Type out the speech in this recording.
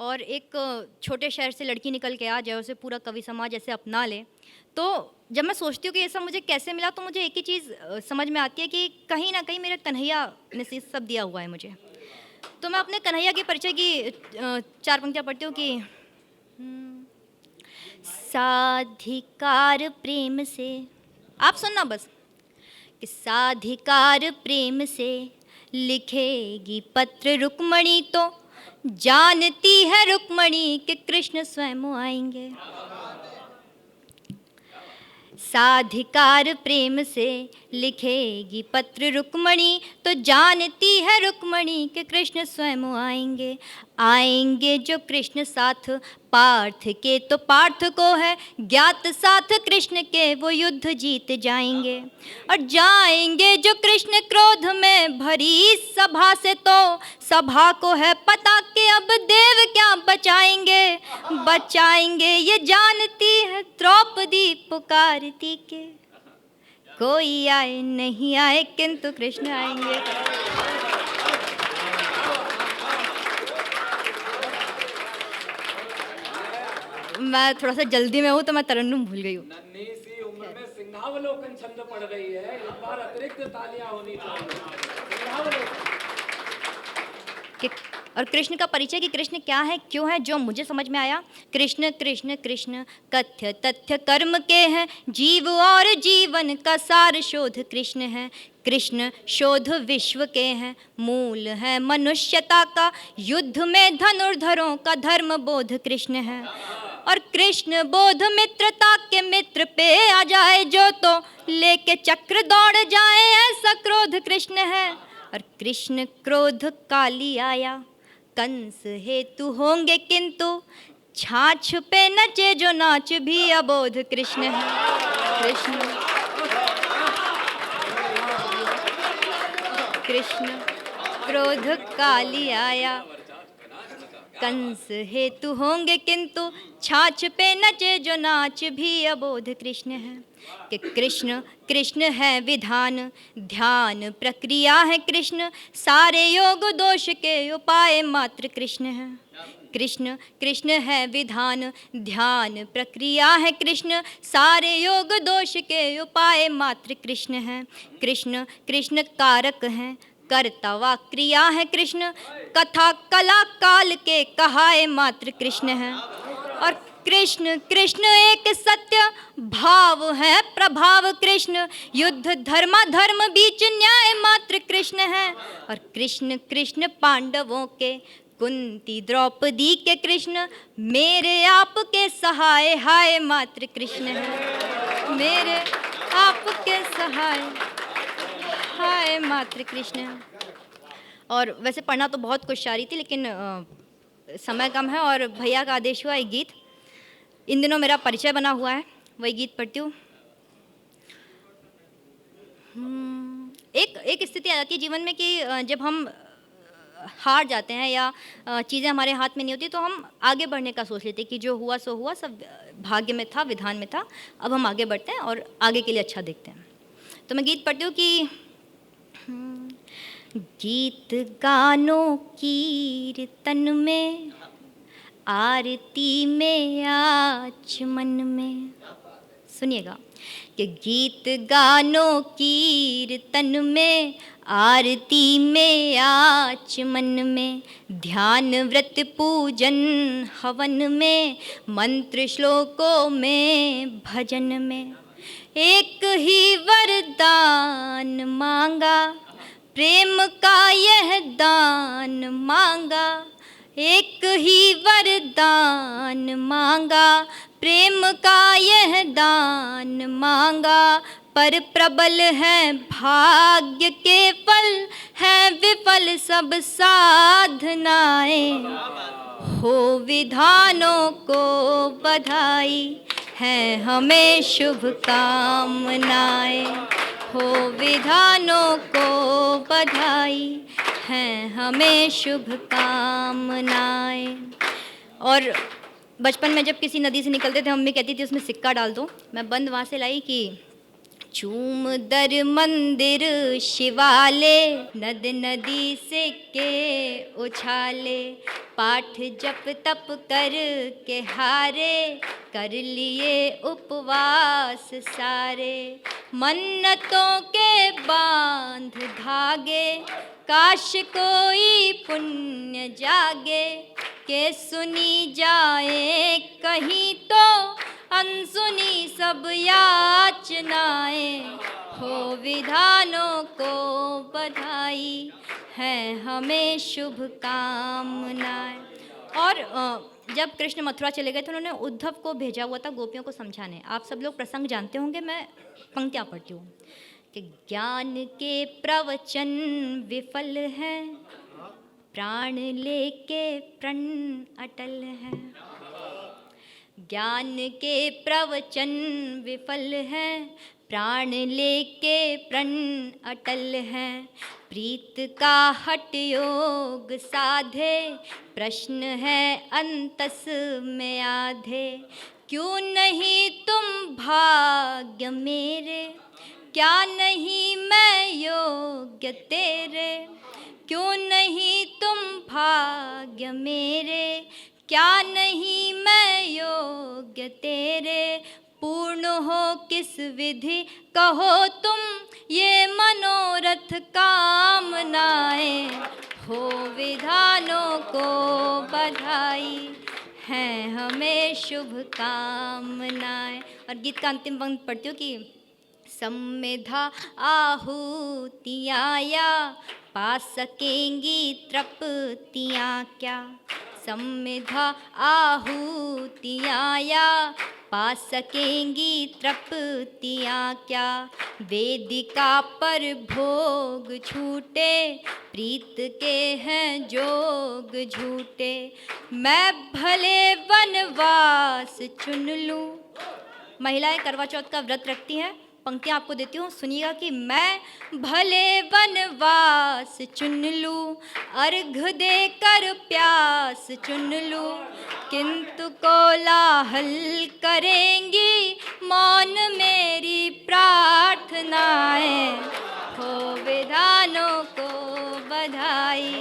और एक छोटे शहर से लड़की निकल के आ जाए, उसे पूरा कवि समाज ऐसे अपना ले, तो जब मैं सोचती हूँ कि ये सब मुझे कैसे मिला, तो मुझे एक ही चीज़ समझ में आती है कि कहीं न कहीं मेरे कन्हैया ने ये सब दिया हुआ है मुझे। तो मैं अपने कन्हैया के परिचय की 4 पंक्तियाँ पढ़ती हूँ कि हुँ, साधिकार प्रेम से, आप सुनना बस, कि साधिकार प्रेम से लिखेगी पत्र रुक्मणी, तो जानती है रुक्मणी कि कृष्ण स्वयं आएंगे। साधिकार प्रेम से लिखेगी पत्र रुक्मणी, तो जानती है रुक्मणी कि कृष्ण स्वयं आएंगे। आएंगे जो कृष्ण साथ पार्थ के, तो पार्थ को है ज्ञात साथ कृष्ण के, वो युद्ध जीत जाएंगे। और जाएंगे जो कृष्ण क्रोध में भरी सभा से, तो सभा को है पता कि अब देव क्या बचाएंगे। बचाएंगे ये जानती है द्रौपदी पुकारती के, कोई आए नहीं आए किंतु कृष्ण आएंगे। मैं थोड़ा सा जल्दी में हूँ तो मैं तरन्नुम भूल गई हूँ। नन्ही सी उम्र में सिंहावलोकन छंद पड़ रही है, इस बार अतिरिक्त तालियां होनी चाहिए। सिंहावलोकन। और कृष्ण का परिचय कि कृष्ण क्या है, क्यों है, जो मुझे समझ में आया। कृष्ण कृष्ण कृष्ण कथ्य तथ्य कर्म के हैं, जीव और जीवन का सार शोध कृष्ण है। कृष्ण शोध विश्व के हैं, मूल है मनुष्यता का, युद्ध में धनुर्धरों का धर्म बोध कृष्ण है। और कृष्ण बोध मित्रता के मित्र पे आ जाए जो, तो लेके चक्र दौड़ जाए, ऐसा क्रोध कृष्ण है। और कृष्ण क्रोध काली आया, कंस हेतु होंगे किंतु, छाछ पे नचे जो नाच भी अबोध कृष्ण है। कृष्ण कृष्ण क्रोध काली आया, कंस हेतु होंगे किंतु, छाछ पे नचे जो नाच भी अबोध कृष्ण है। कि कृष्ण कृष्ण है विधान, ध्यान प्रक्रिया है कृष्ण, सारे योग दोष के उपाय मात्र कृष्ण है। कृष्ण कृष्ण है विधान, ध्यान प्रक्रिया है कृष्ण, सारे योग दोष के उपाय मात्र कृष्ण है। कृष्ण कृष्ण कारक हैं, कर्ता वा क्रिया है कृष्ण, कथा कला काल के कहाए मात्र कृष्ण है। और कृष्ण कृष्ण एक सत्य भाव है प्रभाव कृष्ण, युद्ध धर्मा धर्म बीच न्याय मात्र कृष्ण है। और कृष्ण कृष्ण पांडवों के, कुंती द्रौपदी के कृष्ण, मेरे आपके सहाय हाय मात्र कृष्ण है। मेरे आपके सहाय हाय मात्र कृष्ण है। और वैसे पढ़ना तो बहुत कुछ चाह रही थी, लेकिन समय कम है और भैया का आदेश हुआ एक गीत, इन दिनों मेरा परिचय बना हुआ है, वही गीत पढ़ती हूँ। एक एक स्थिति आ जाती है जीवन में कि जब हम हार जाते हैं या चीज़ें हमारे हाथ में नहीं होती, तो हम आगे बढ़ने का सोच लेते हैं कि जो हुआ सो हुआ, सब भाग्य में था, विधान में था, अब हम आगे बढ़ते हैं और आगे के लिए अच्छा देखते हैं। तो मैं गीत पढ़ती हूँ कि गीत गानों कीर्तन में, आरती में आचमन में, सुनिएगा, कि गीत गानों कीर्तन में, आरती में आचमन में, ध्यान व्रत पूजन हवन में, मंत्र श्लोकों में भजन में, एक ही वरदान मांगा, प्रेम का यह दान मांगा। एक ही वरदान मांगा, प्रेम का यह दान मांगा, पर प्रबल है भाग्य के फल, है विफल सब साधनाएं। हो विधानों को बधाई, है हमें शुभकामनाएं। हो विधानों को बधाई, हैं हमें शुभकामनाएं। और बचपन में जब किसी नदी से निकलते थे, मम्मी कहती थी उसमें सिक्का डाल दो। मैं बंद वहाँ से लाई कि चूम दर मंदिर शिवाले, नद नदी से के उछाले, पाठ जप तप कर के हारे, कर लिए उपवास सारे, मन्नतों के बांध धागे, काश कोई पुण्य जागे, के सुनी जाए कहीं तो अनसुनी सब याचनाएं, हो विधानों को बधाई है हमें शुभकामनाएं। और जब कृष्ण मथुरा चले गए थे, उन्होंने उद्धव को भेजा हुआ था गोपियों को समझाने। आप सब लोग प्रसंग जानते होंगे, मैं पंक्तियाँ पढ़ती हूँ कि ज्ञान के प्रवचन विफल हैं, प्राण लेके प्रण अटल है। ज्ञान के प्रवचन विफल हैं, प्राण लेके प्रण अटल है। प्रीत का हठ योग साधे, प्रश्न है अंतस में आधे। क्यों नहीं तुम भाग्य मेरे, क्या नहीं मैं योग्य तेरे। क्यों नहीं तुम भाग्य मेरे, क्या नहीं मैं योग्य तेरे। पूर्ण हो किस विधि कहो तुम ये मनोरथ कामनाएं, हो विधानों को बधाई हैं हमें शुभकामनाएं। और गीत का अंतिम पंक्ति पढ़ती हूँ कि सम्मिधा आहुतियाँ या पा सकेंगी तृप्तियाँ क्या। सम्मिधा आहुतियाँ या पा सकेंगी तृप्तियाँ क्या। वेदिका पर भोग छूटे, प्रीत के हैं जोग झूठे। मैं भले वनवास चुन लूँ, महिलाएं करवा चौथ का व्रत रखती हैं। पंक्तियाँ आपको देती हूँ, सुनिएगा कि मैं भले वनवास चुन लूँ, अर्घ देकर प्यास चुन लूँ, किंतु कोलाहल करेंगी मौन मेरी प्रार्थनाएं, हो विधानों को बधाई